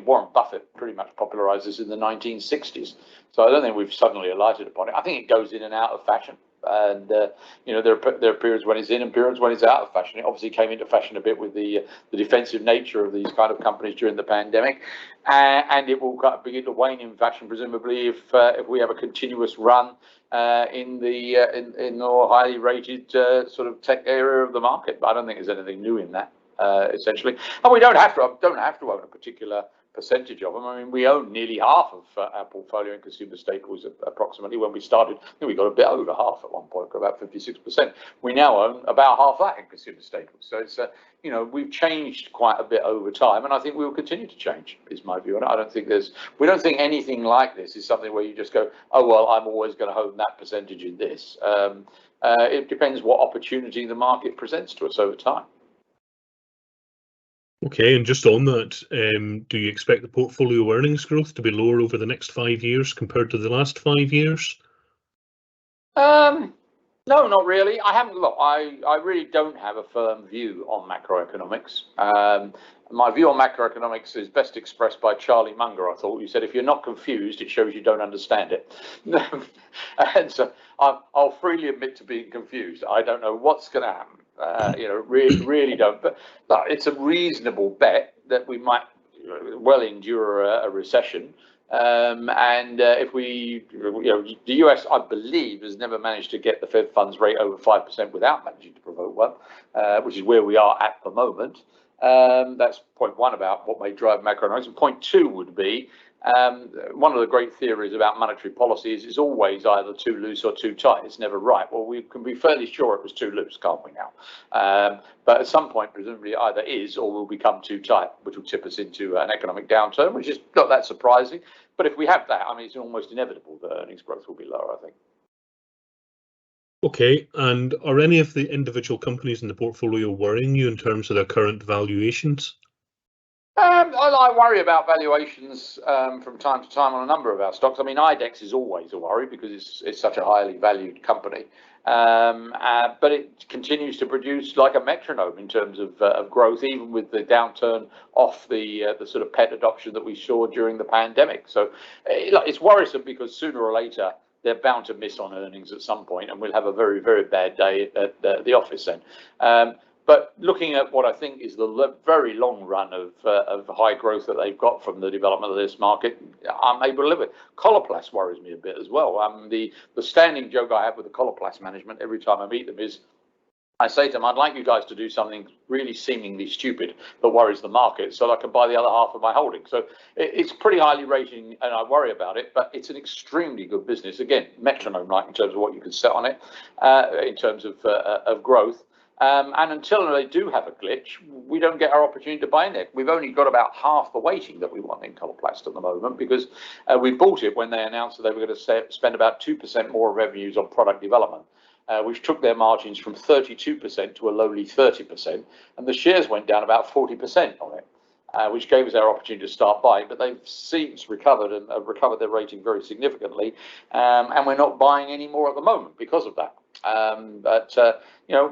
Warren Buffett pretty much popularized this in the 1960s. So I don't think we've suddenly alighted upon it. I think it goes in and out of fashion. And there are periods when it's in and periods when it's out of fashion. It obviously came into fashion a bit with the defensive nature of these kind of companies during the pandemic, and it will begin to wane in fashion presumably if we have a continuous run in the more highly rated sort of tech area of the market. But I don't think there's anything new in that essentially, and we don't have to own a particular percentage of them. We own nearly half of our portfolio in consumer staples approximately. When we started, I think we got a bit over half at one point, about 56%. We now own about half that in consumer staples. So it's we've changed quite a bit over time, and I think we will continue to change, is my view on it. We don't think anything like this is something where you just go, oh well, I'm always going to own that percentage in this. It depends what opportunity the market presents to us over time. Okay, and just on that, do you expect the portfolio earnings growth to be lower over the next 5 years compared to the last 5 years? No, not really. I really don't have a firm view on macroeconomics. My view on macroeconomics is best expressed by Charlie Munger, I thought. You said, if you're not confused, it shows you don't understand it. And so I'll freely admit to being confused. I don't know what's going to happen. Really don't. But it's a reasonable bet that we might well endure a recession. And if the US, I believe, has never managed to get the Fed funds rate over 5% without managing to provoke one, which is where we are at the moment. That's point one about what may drive macroeconomics. And point two would be one of the great theories about monetary policy is it's always either too loose or too tight. It's never right. Well, we can be fairly sure it was too loose, can't we now? But at some point, presumably, it either is or will become too tight, which will tip us into an economic downturn, which is not that surprising. But if we have that, I mean, it's almost inevitable that earnings growth will be lower, I think. Okay, and are any of the individual companies in the portfolio worrying you in terms of their current valuations? I worry about valuations from time to time on a number of our stocks. I mean, IDEX is always a worry because it's such a highly valued company, but it continues to produce like a metronome in terms of growth, even with the downturn off the sort of pet adoption that we saw during the pandemic. So it's worrisome because sooner or later they're bound to miss on earnings at some point, and we'll have a very, very bad day at the office then. But looking at what I think is the very long run of high growth that they've got from the development of this market, I'm able to live with. Coloplast worries me a bit as well. The standing joke I have with the Coloplast management every time I meet them is, I say to them, I'd like you guys to do something really seemingly stupid that worries the market so that I can buy the other half of my holding. So it's pretty highly rating and I worry about it, but it's an extremely good business. Again, metronome-like in terms of what you can set on it, in terms of growth. And until they do have a glitch, we don't get our opportunity to buy in it. We've only got about half the weighting that we want in Coloplast at the moment because we bought it when they announced that they were going to spend about 2% more revenues on product development, which took their margins from 32% to a lowly 30%, and the shares went down about 40% on it. Which gave us our opportunity to start buying, but they've since recovered and recovered their rating very significantly, and we're not buying any more at the moment because of that. But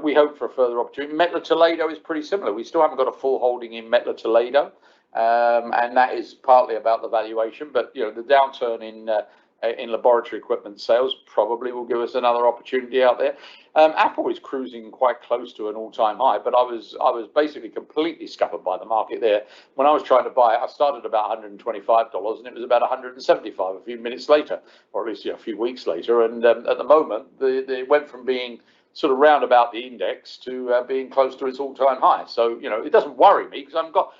we hope for a further opportunity. Mettler Toledo is pretty similar. We still haven't got a full holding in Mettler Toledo, and that is partly about the valuation. But the downturn in laboratory equipment sales probably will give us another opportunity out there. Apple is cruising quite close to an all-time high, but I was basically completely scuppered by the market there. When I was trying to buy it, I started about $125 and it was about $175 a few minutes later, or at least a few weeks later. And at the moment, it went from being sort of round about the index to being close to its all-time high. So, it doesn't worry me because I've got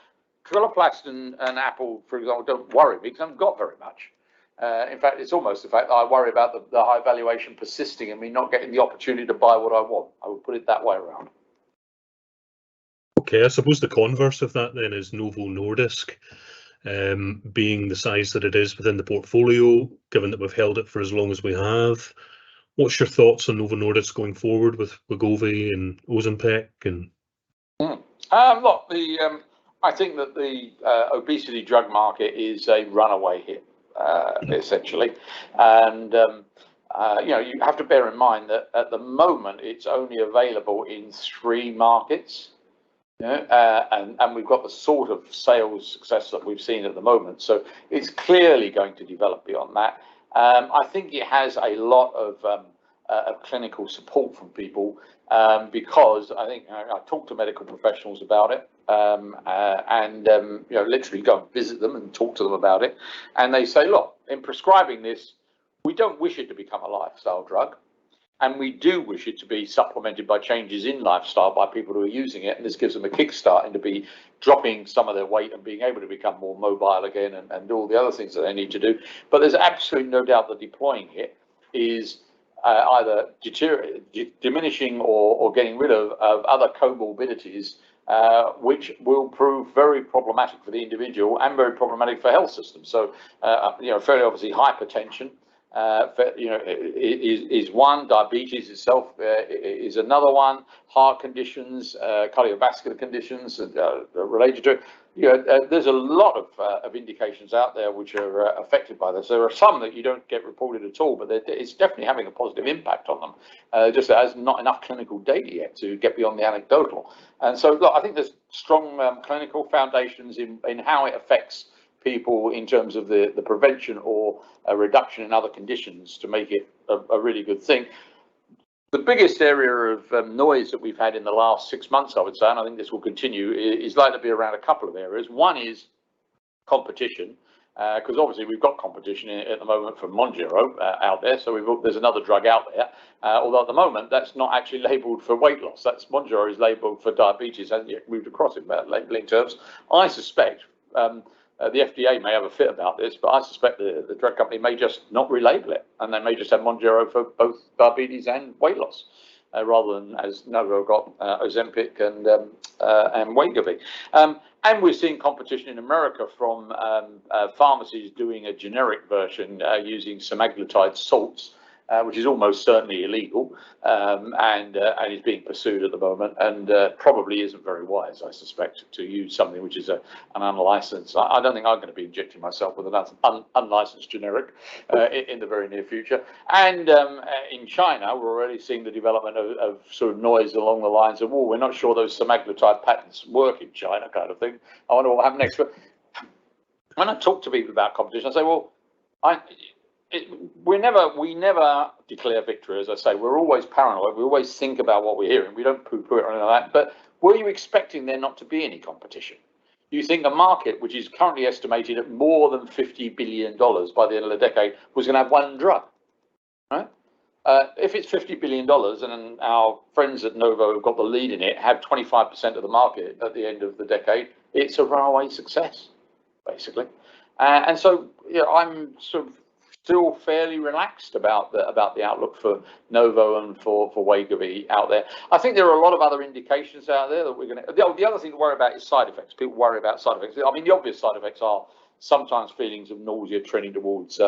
Coloplast and Apple, for example, don't worry me because I haven't got very much. In fact, it's almost the fact that I worry about the high valuation persisting and me not getting the opportunity to buy what I want. I would put it that way around. Okay, I suppose the converse of that then is Novo Nordisk, being the size that it is within the portfolio, given that we've held it for as long as we have. What's your thoughts on Novo Nordisk going forward with Wegovy and Ozempic? And look, I think that the obesity drug market is a runaway hit. Essentially, and you have to bear in mind that at the moment it's only available in 3 markets, and we've got the sort of sales success that we've seen at the moment, so it's clearly going to develop beyond that. I think it has a lot of clinical support from people, because I think I talk to medical professionals about it, and literally go and visit them and talk to them about it, and they say, look, in prescribing this, we don't wish it to become a lifestyle drug, and we do wish it to be supplemented by changes in lifestyle by people who are using it, and this gives them a kickstart into be dropping some of their weight and being able to become more mobile again and all the other things that they need to do. But there's absolutely no doubt that deploying it is either diminishing or getting rid of other comorbidities, which will prove very problematic for the individual and very problematic for health systems. So, fairly obviously hypertension is one, diabetes itself is another one, heart conditions, cardiovascular conditions related to it. There's a lot of indications out there which are affected by this. There are some that you don't get reported at all, but it's definitely having a positive impact on them. Just there's not enough clinical data yet to get beyond the anecdotal. And so, look, I think there's strong clinical foundations in how it affects people in terms of the prevention or a reduction in other conditions to make it a really good thing. The biggest area of noise that we've had in the last 6 months, I would say, and I think this will continue, is likely to be around a couple of areas. One is competition. because obviously we've got competition at the moment for Mounjaro out there. So there's another drug out there, although at the moment that's not actually labelled for weight loss. That's Mounjaro is labelled for diabetes, hasn't yet moved across in labelling terms. I suspect the FDA may have a fit about this, but I suspect the drug company may just not relabel it, and they may just have Mounjaro for both diabetes and weight loss, rather than, as Novo got, Ozempic and Wegovy. And we're seeing competition in America from pharmacies doing a generic version using semaglutide salts, which is almost certainly illegal, and is being pursued at the moment, and probably isn't very wise, I suspect, to use something which is an unlicensed. I don't think I'm going to be injecting myself with an unlicensed generic in the very near future. And in China, we're already seeing the development of sort of noise along the lines of, well, we're not sure those semaglutide patents work in China, kind of thing. I wonder what will happen next. But when I talk to people about competition, I say, well, we never declare victory, as I say. We're always paranoid. We always think about what we're hearing. We don't poo-poo it or anything like that. But were you expecting there not to be any competition? You think a market which is currently estimated at more than $50 billion by the end of the decade was going to have one drug, right? If it's $50 billion and our friends at Novo have got the lead in it, have 25% of the market at the end of the decade, it's a runaway success, basically. And so, I'm sort of still fairly relaxed about the outlook for Novo and for Wegovy out there. I think there are a lot of other indications out there that we're going to. The other thing to worry about is side effects. People worry about side effects. I mean, the obvious side effects are sometimes feelings of nausea trending towards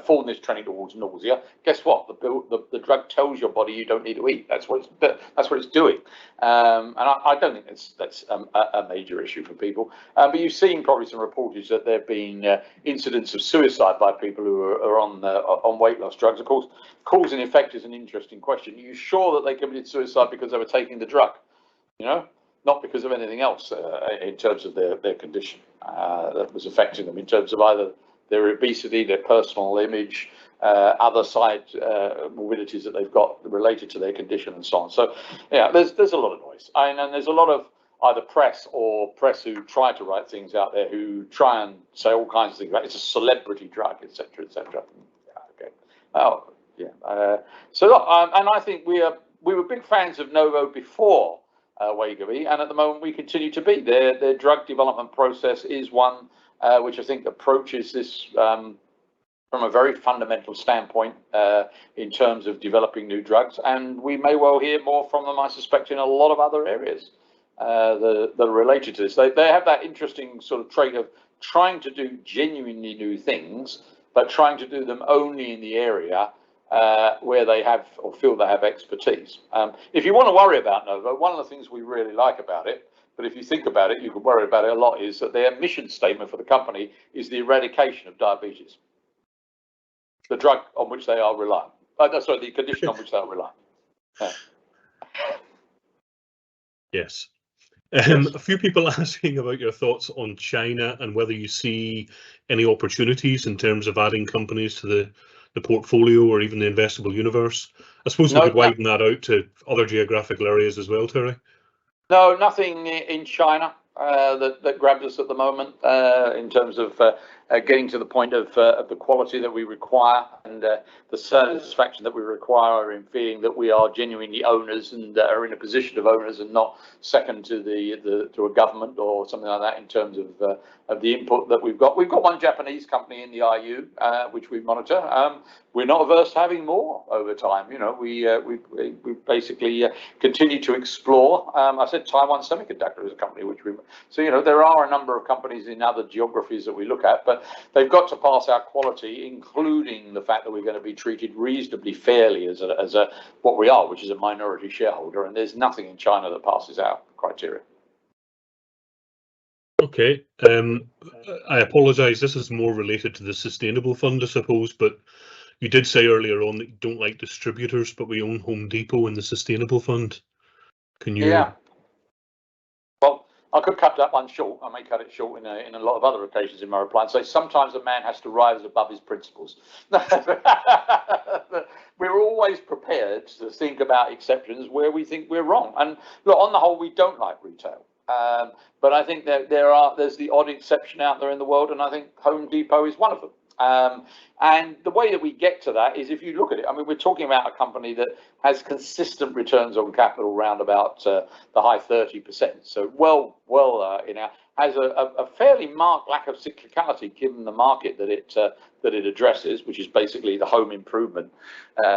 fullness trending towards nausea. Guess what? The drug tells your body you don't need to eat. That's what it's doing. And I don't think that's a major issue for people. But you've seen probably some reportage that there have been incidents of suicide by people who are on weight loss drugs. Of course, cause and effect is an interesting question. Are you sure that they committed suicide because they were taking the drug? Not because of anything else in terms of their condition that was affecting them in terms of either their obesity, their personal image, other side morbidities that they've got related to their condition and so on. So, yeah, there's a lot of noise. And there's a lot of either press who try to write things out there who try and say all kinds of things like it's a celebrity drug, etc., etc. Yeah, okay. Oh, yeah. So, and I think we were big fans of Novo before Wegovy, and at the moment we continue to be. Their drug development process is one which I think approaches this from a very fundamental standpoint in terms of developing new drugs. And we may well hear more from them, I suspect, in a lot of other areas that are related to this. They have that interesting sort of trait of trying to do genuinely new things, but trying to do them only in the area where they have or feel they have expertise. If you want to worry about Novo, one of the things we really like about it, but if you think about it, you can worry about it a lot, is that their mission statement for the company is the eradication of diabetes. The drug on which they are reliant. Sorry, the condition on which they are reliant. Yeah. Yes. A few people asking about your thoughts on China and whether you see any opportunities in terms of adding companies to the portfolio or even the investable universe. I suppose we could widen that out to other geographical areas as well, Terry. No, nothing in China that grabs us at the moment in terms of getting to the point of the quality that we require and the satisfaction that we require in feeling that we are genuinely owners and are in a position of owners and not second to to a government or something like that in terms of the input that we've got. We've got one Japanese company in the IU which we monitor. We're not averse to having more over time. We basically continue to explore. I said Taiwan Semiconductor is a company which there are a number of companies in other geographies that we look at, but they've got to pass our quality, including the fact that we're going to be treated reasonably fairly as what we are, which is a minority shareholder. And there's nothing in China that passes our criteria. Okay. I apologise. This is more related to the sustainable fund, I suppose, but you did say earlier on that you don't like distributors, but we own Home Depot in the sustainable fund. Can you? Yeah. Well, I could cut that one short. I may cut it short in a lot of other occasions in my reply and say sometimes a man has to rise above his principles. We're always prepared to think about exceptions where we think we're wrong. And look, on the whole, we don't like retail. But I think that there's the odd exception out there in the world, and I think Home Depot is one of them. And the way that we get to that is if you look at it, I mean, we're talking about a company that has consistent returns on capital around about the high 30%. So has a fairly marked lack of cyclicality given the market that it addresses, which is basically the home improvement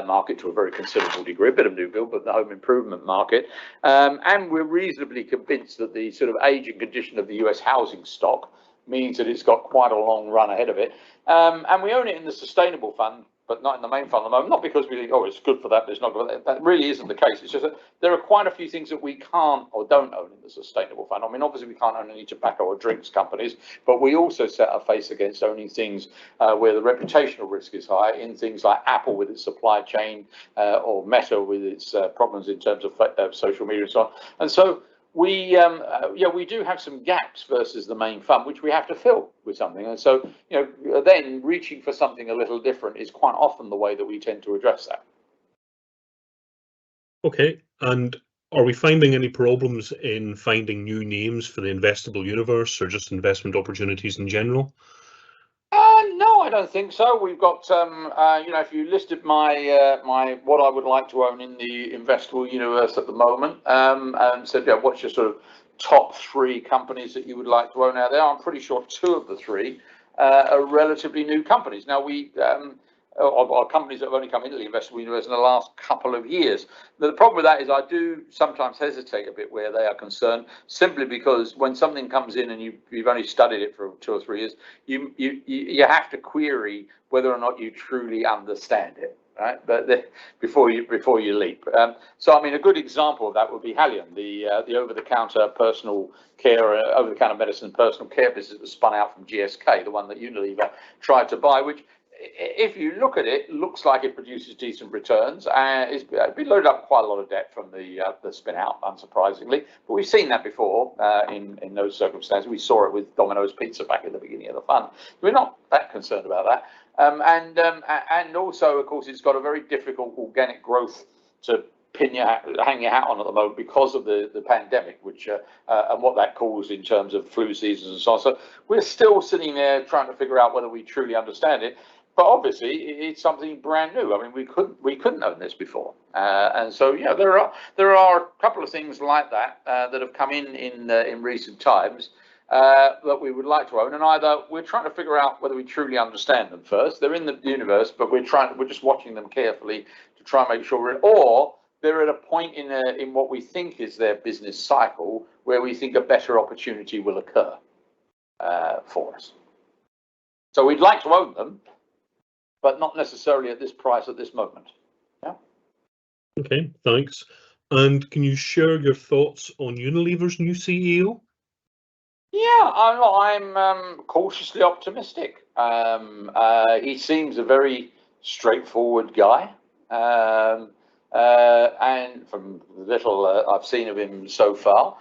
market to a very considerable degree, a bit of new build, but the home improvement market. And we're reasonably convinced that the sort of age and condition of the US housing stock means that it's got quite a long run ahead of it. And we own it in the sustainable fund, but not in the main fund at the moment, not because we think, oh, it's good for that, but it's not good for that. That really isn't the case. It's just that there are quite a few things that we can't or don't own in the sustainable fund. I mean, obviously, we can't own any tobacco or drinks companies, but we also set our face against owning things where the reputational risk is high, in things like Apple with its supply chain or Meta with its problems in terms of social media and so on. And so we do have some gaps versus the main fund, which we have to fill with something. And so, then reaching for something a little different is quite often the way that we tend to address that. Okay, and are we finding any problems in finding new names for the investable universe or just investment opportunities in general? No, I don't think so. We've got, if you listed my what I would like to own in the investable universe at the moment, and said, what's your sort of top 3 companies that you would like to own out there? I'm pretty sure 2 of the 3 are relatively new companies. Now are companies that have only come into the investable universe in the last couple of years. Now, the problem with that is I do sometimes hesitate a bit where they are concerned, simply because when something comes in and you've only studied it for 2 or 3 years, you have to query whether or not you truly understand it, right? But before you leap. So I mean, a good example of that would be Haleon, the over-the-counter personal care, over-the-counter medicine personal care business that was spun out from GSK, the one that Unilever tried to buy, which, if you look at it, looks like it produces decent returns. It's been loaded up with quite a lot of debt from the spin out, unsurprisingly. But we've seen that before in those circumstances. We saw it with Domino's Pizza back at the beginning of the fund. We're not that concerned about that. And also, of course, it's got a very difficult organic growth to hang your hat on at the moment because of the pandemic, which and what that caused in terms of flu seasons and so on. So we're still sitting there trying to figure out whether we truly understand it. But obviously, it's something brand new. I mean, we couldn't own this before, and so there are a couple of things like that that have come in recent times that we would like to own, and either we're trying to figure out whether we truly understand them first. They're in the universe, but we're just watching them carefully to try and make sure or they're at a point in what we think is their business cycle where we think a better opportunity will occur for us. So we'd like to own them, but not necessarily at this price at this moment. Yeah. Okay, thanks. And can you share your thoughts on Unilever's new CEO? Yeah, I'm cautiously optimistic. He seems a very straightforward guy. And from the little I've seen of him so far,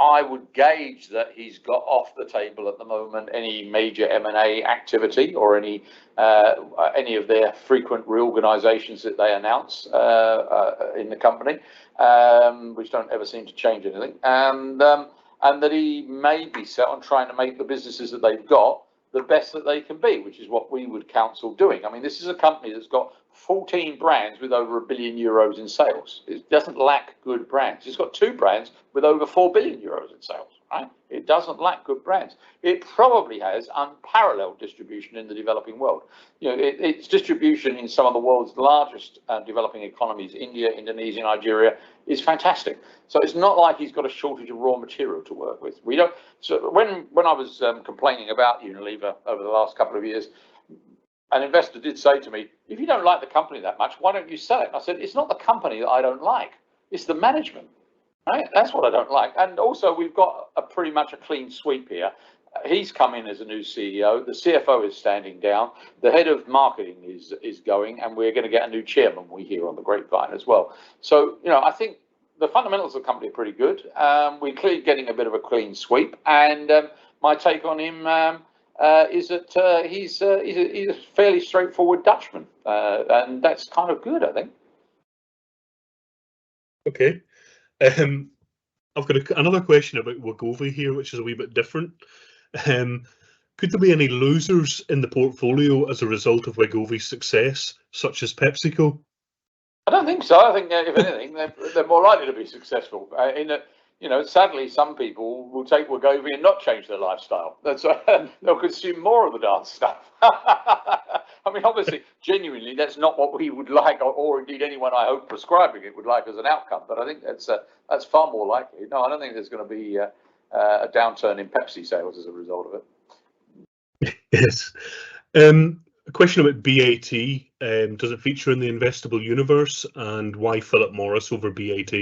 I would gauge that he's got off the table at the moment any major M&A activity or any of their frequent reorganisations that they announce in the company, which don't ever seem to change anything, and that he may be set on trying to make the businesses that they've got the best that they can be, which is what we would counsel doing. I mean, this is a company that's got 14 brands with over €1 billion in sales. It doesn't lack good brands. It's got 2 brands with over €4 billion in sales, right? It doesn't lack good brands. It probably has unparalleled distribution in the developing world. Its distribution in some of the world's largest developing economies, India, Indonesia, Nigeria, is fantastic. So it's not like he's got a shortage of raw material to work with. We don't. So when I was complaining about Unilever over the last couple of years, an investor did say to me, if you don't like the company that much, why don't you sell it? I said, it's not the company that I don't like. It's the management. Right? That's what I don't like. And also, we've got pretty much a clean sweep here. He's come in as a new CEO. The CFO is standing down. The head of marketing is going, and we're going to get a new chairman, we hear on the grapevine as well. So, I think the fundamentals of the company are pretty good. We're clearly getting a bit of a clean sweep. And my take on him is that he's a fairly straightforward Dutchman. And that's kind of good, I think. Okay. I've got another question about Wegovy here, which is a wee bit different. Could there be any losers in the portfolio as a result of Wegovy's success, such as PepsiCo? I don't think so. I think if anything, they're more likely to be successful. Sadly, some people will take Wegovy and not change their lifestyle. They'll consume more of the darn stuff. I mean, obviously, genuinely, that's not what we would like, or indeed anyone I hope prescribing it would like as an outcome. But I think that's far more likely. No, I don't think there's going to be a downturn in Pepsi sales as a result of it. Yes. A question about BAT. Does it feature in the investable universe, and why Philip Morris over BAT?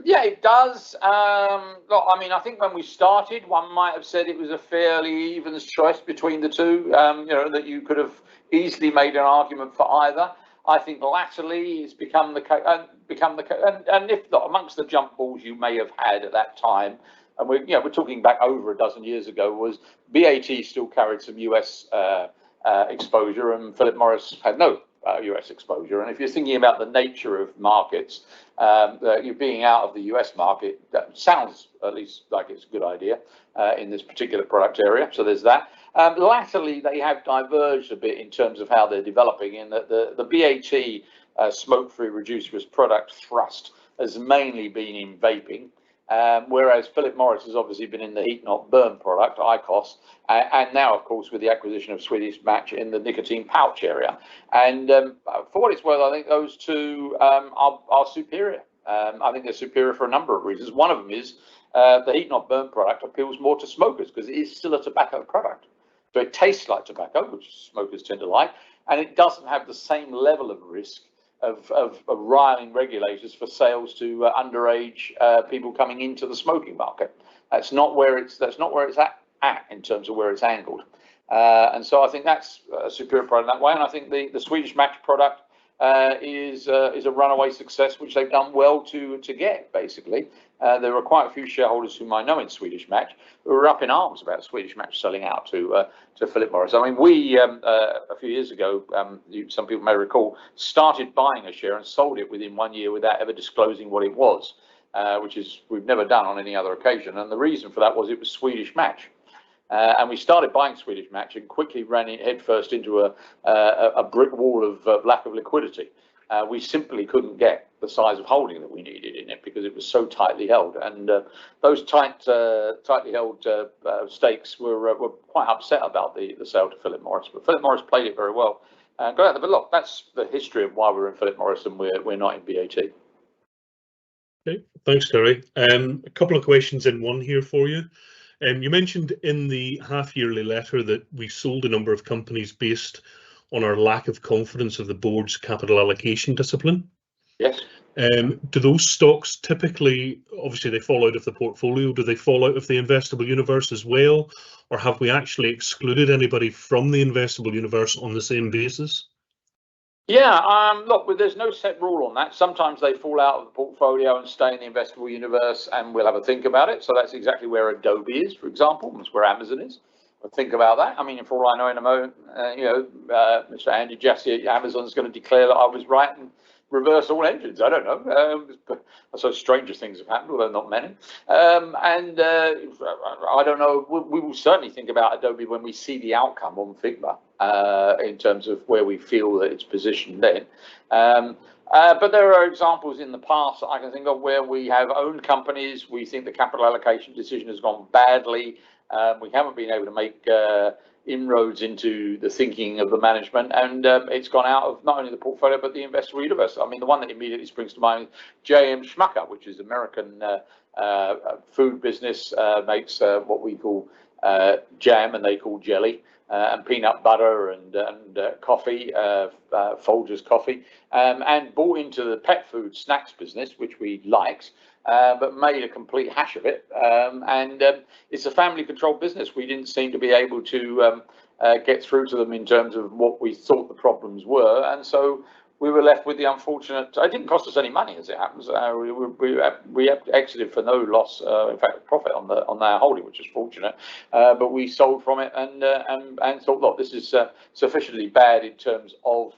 Yeah, it does. Look, I mean, I think when we started, one might have said it was a fairly even choice between the two. That you could have easily made an argument for either. I think latterly it's become the case, and if not amongst the jump balls you may have had at that time, and we're talking back over a dozen years ago, was BAT still carried some US exposure, and Philip Morris had no US exposure. And if you're thinking about the nature of markets, you being out of the US market, that sounds at least like it's a good idea in this particular product area. So there's that. Latterly, they have diverged a bit in terms of how they're developing, in that the BAT smoke-free reduced risk product thrust has mainly been in vaping. Whereas Philip Morris has obviously been in the heat not burn product, IQOS, and now, of course, with the acquisition of Swedish Match in the nicotine pouch area. And for what it's worth, I think those two are superior. I think they're superior for a number of reasons. One of them is the heat not burn product appeals more to smokers because it is still a tobacco product. So it tastes like tobacco, which smokers tend to like, and it doesn't have the same level of risk of riling regulators for sales to underage people coming into the smoking market. That's not where it's at in terms of where it's angled. And so I think that's a superior product that way. And I think the Swedish Match product is a runaway success, which they've done well to get, basically. There were quite a few shareholders whom I know in Swedish Match who were up in arms about Swedish Match selling out to Philip Morris. I mean, we, a few years ago, some people may recall, started buying a share and sold it within 1 year without ever disclosing what it was, which is we've never done on any other occasion. And the reason for that was it was Swedish Match. And we started buying Swedish Match and quickly ran it headfirst into a brick wall of lack of liquidity. We simply couldn't get the size of holding that we needed in it because it was so tightly held. And those tightly held stakes were quite upset about the sale to Philip Morris. But Philip Morris played it very well. But look, that's the history of why we're in Philip Morris and we're not in BAT. Okay, thanks, Terry. A couple of questions in one here for you. You mentioned in the half-yearly letter that we sold a number of companies based on our lack of confidence of the board's capital allocation discipline. Yes. Do those stocks typically, obviously they fall out of the portfolio, do they fall out of the investable universe as well? Or have we actually excluded anybody from the investable universe on the same basis? Yeah, look, there's no set rule on that. Sometimes they fall out of the portfolio and stay in the investable universe, and we'll have a think about it. So that's exactly where Adobe is, for example. That's where Amazon is. We'll think about that. I mean, for all I know, in a moment, Mr. Andy Jassy at Amazon's going to declare that I was right and reverse all engines. I don't know. So stranger things have happened, although not many. I don't know. We will certainly think about Adobe when we see the outcome on Figma in terms of where we feel that it's positioned then. But there are examples in the past that I can think of where we have owned companies. We think the capital allocation decision has gone badly. We haven't been able to make inroads into the thinking of the management, and it's gone out of not only the portfolio but the investable universe. I mean, the one that immediately springs to mind is J.M. Schmucker, which is American food business, makes what we call jam and they call jelly, and peanut butter and coffee, Folgers coffee, and bought into the pet food snacks business, which we liked. But made a complete hash of it. And it's a family-controlled business. We didn't seem to be able to get through to them in terms of what we thought the problems were. And so we were left with the unfortunate, it didn't cost us any money as it happens. We exited for no loss, in fact, profit on their holding, which is fortunate. But we sold from it and thought, look, this is sufficiently bad in terms of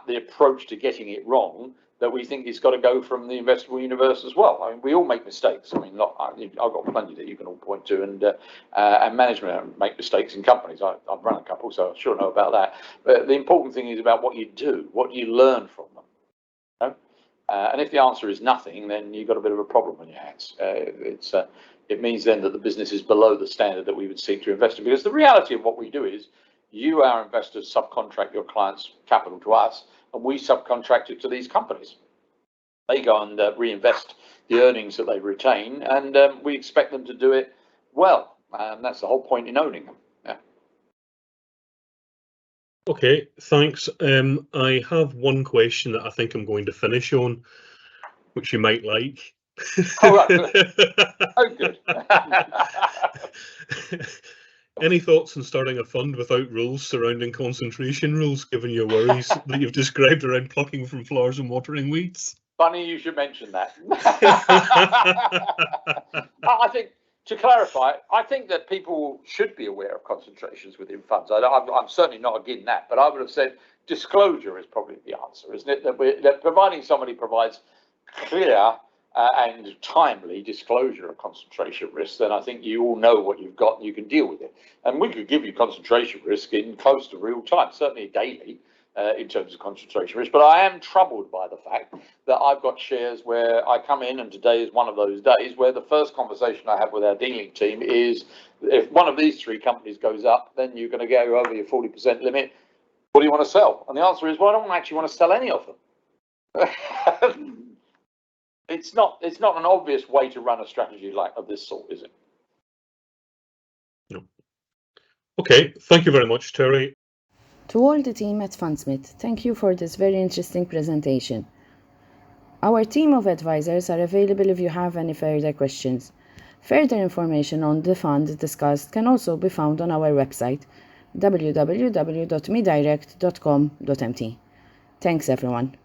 the approach to getting it wrong, that we think has got to go from the investable universe as well. I mean, we all make mistakes. I mean, I've got plenty that you can all point to, and management make mistakes in companies. I've run a couple, so I sure know about that. But the important thing is about what you do, what you learn from them. You know? And if the answer is nothing, then you've got a bit of a problem on your hands. It means then that the business is below the standard that we would seek to invest in. Because the reality of what we do is, you, our investors, subcontract your clients' capital to us, and we subcontract it to these companies. They go and reinvest the earnings that they retain, and we expect them to do it well. And that's the whole point in owning them. Yeah. Okay, thanks. I have one question that I think I'm going to finish on, which you might like. Oh, right. Oh, good. Any thoughts on starting a fund without rules surrounding concentration rules, given your worries that you've described around plucking from flowers and watering weeds? Funny you should mention that. I think, to clarify, I think that people should be aware of concentrations within funds. I'm certainly not against that, but I would have said disclosure is probably the answer, isn't it? That providing somebody provides clear and timely disclosure of concentration risk, then I think you all know what you've got and you can deal with it. And we could give you concentration risk in close to real time, certainly daily, in terms of concentration risk. But I am troubled by the fact that I've got shares where I come in, and today is one of those days where the first conversation I have with our dealing team is, if one of these three companies goes up, then you're going to go over your 40% limit. What do you want to sell? And the answer is, well, I don't actually want to sell any of them. It's not an obvious way to run a strategy of this sort, is it? No. Okay, thank you very much, Terry. To all the team at Fundsmith, thank you for this very interesting presentation. Our team of advisors are available if you have any further questions. Further information on the fund discussed can also be found on our website, www.medirectalk.com.mt. Thanks, everyone.